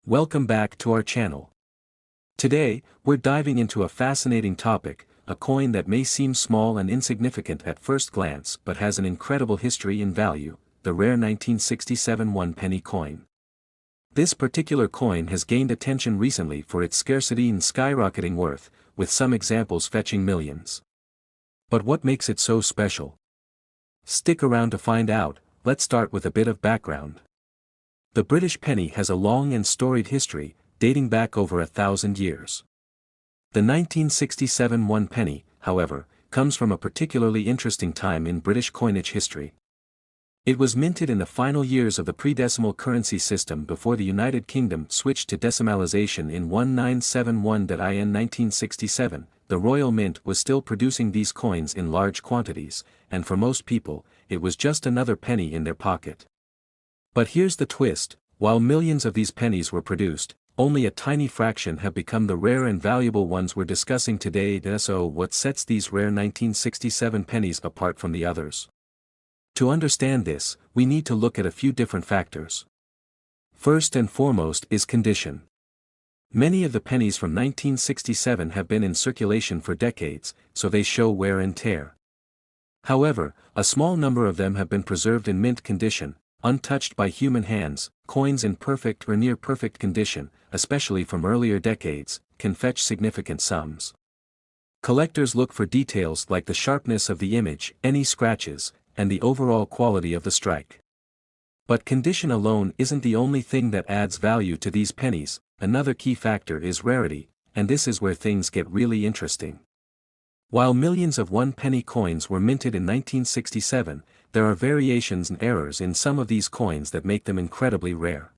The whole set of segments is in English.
Welcome back to our channel. Today, we're diving into a fascinating topic, a coin that may seem small and insignificant at first glance but has an incredible history and value, the rare 1967 one-penny coin. This particular coin has gained attention recently for its scarcity and skyrocketing worth, with some examples fetching millions. But what makes it so special? Stick around to find out. Let's start with a bit of background. The British penny has a long and storied history, dating back over 1,000 years. The 1967 one penny, however, comes from a particularly interesting time in British coinage history. It was minted in the final years of the pre-decimal currency system before the United Kingdom switched to decimalization in 1971. In 1967, the Royal Mint was still producing these coins in large quantities, and for most people, it was just another penny in their pocket. But here's the twist: while millions of these pennies were produced, only a tiny fraction have become the rare and valuable ones we're discussing today. So what sets these rare 1967 pennies apart from the others? To understand this, we need to look at a few different factors. First and foremost is condition. Many of the pennies from 1967 have been in circulation for decades, so they show wear and tear. However, a small number of them have been preserved in mint condition, untouched by human hands. Coins in perfect or near perfect condition, especially from earlier decades, can fetch significant sums. Collectors look for details like the sharpness of the image, any scratches, and the overall quality of the strike. But condition alone isn't the only thing that adds value to these pennies. Another key factor is rarity, and this is where things get really interesting. While millions of one-penny coins were minted in 1967, there are variations and errors in some of these coins that make them incredibly rare.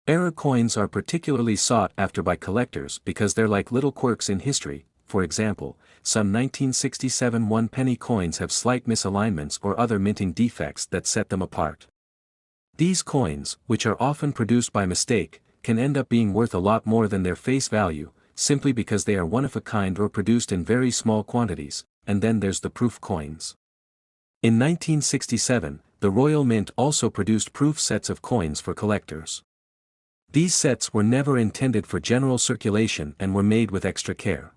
Error coins are particularly sought after by collectors because they're like little quirks in history. For example, some 1967 one-penny coins have slight misalignments or other minting defects that set them apart. These coins, which are often produced by mistake, can end up being worth a lot more than their face value, simply because they are one-of-a-kind or produced in very small quantities. And then there's the proof coins. In 1967, the Royal Mint also produced proof sets of coins for collectors. These sets were never intended for general circulation and were made with extra care.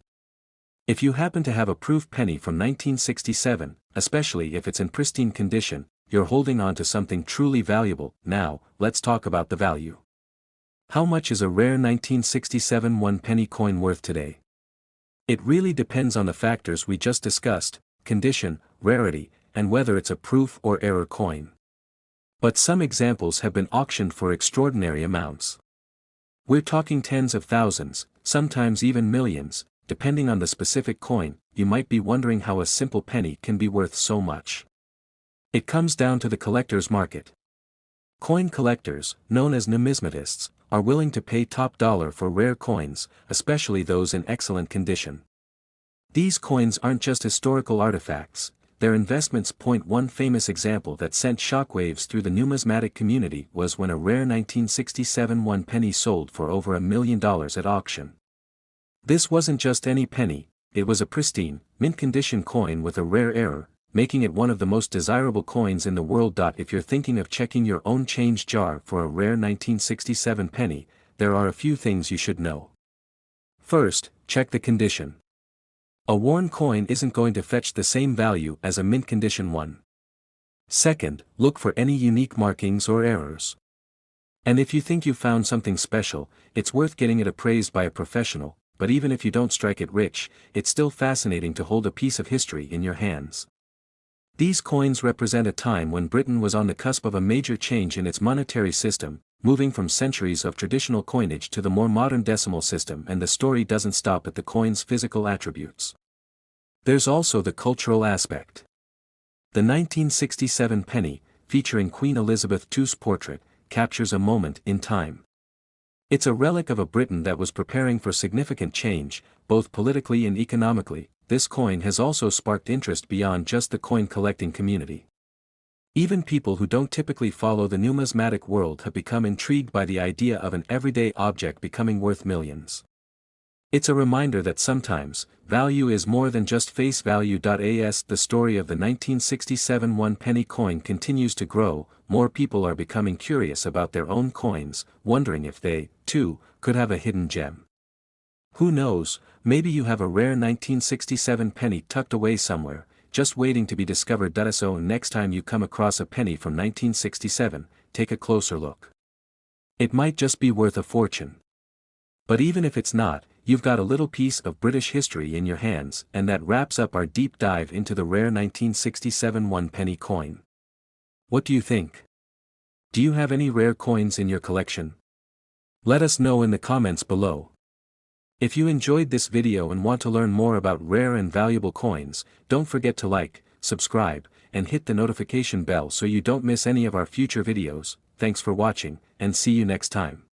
If you happen to have a proof penny from 1967, especially if it's in pristine condition, you're holding on to something truly valuable. Now, let's talk about the value. How much is a rare 1967 one-penny coin worth today? It really depends on the factors we just discussed: condition, rarity, and whether it's a proof or error coin. But some examples have been auctioned for extraordinary amounts. We're talking tens of thousands, sometimes even millions, depending on the specific coin. You might be wondering how a simple penny can be worth so much. It comes down to the collector's market. Coin collectors, known as numismatists, are willing to pay top dollar for rare coins, especially those in excellent condition. These coins aren't just historical artifacts, they're investments. One famous example that sent shockwaves through the numismatic community was when a rare 1967 one penny sold for over $1 million at auction. This wasn't just any penny, it was a pristine, mint-condition coin with a rare error, making it one of the most desirable coins in the world. If you're thinking of checking your own change jar for a rare 1967 penny, there are a few things you should know. First, check the condition. A worn coin isn't going to fetch the same value as a mint-condition one. Second, look for any unique markings or errors. And if you think you found something special, it's worth getting it appraised by a professional. But even if you don't strike it rich, it's still fascinating to hold a piece of history in your hands. These coins represent a time when Britain was on the cusp of a major change in its monetary system, moving from centuries of traditional coinage to the more modern decimal system, and the story doesn't stop at the coin's physical attributes. There's also the cultural aspect. The 1967 penny, featuring Queen Elizabeth II's portrait, captures a moment in time. It's a relic of a Britain that was preparing for significant change, both politically and economically. This coin has also sparked interest beyond just the coin collecting community. Even people who don't typically follow the numismatic world have become intrigued by the idea of an everyday object becoming worth millions. It's a reminder that sometimes, value is more than just face value. The story of the 1967 one penny coin continues to grow, more people are becoming curious about their own coins, wondering if they, too, could have a hidden gem. Who knows, maybe you have a rare 1967 penny tucked away somewhere, just waiting to be discovered. So next time you come across a penny from 1967, take a closer look. It might just be worth a fortune. But even if it's not, you've got a little piece of British history in your hands, and that wraps up our deep dive into the rare 1967 one-penny coin. What do you think? Do you have any rare coins in your collection? Let us know in the comments below. If you enjoyed this video and want to learn more about rare and valuable coins, don't forget to like, subscribe, and hit the notification bell so you don't miss any of our future videos. Thanks for watching, and see you next time.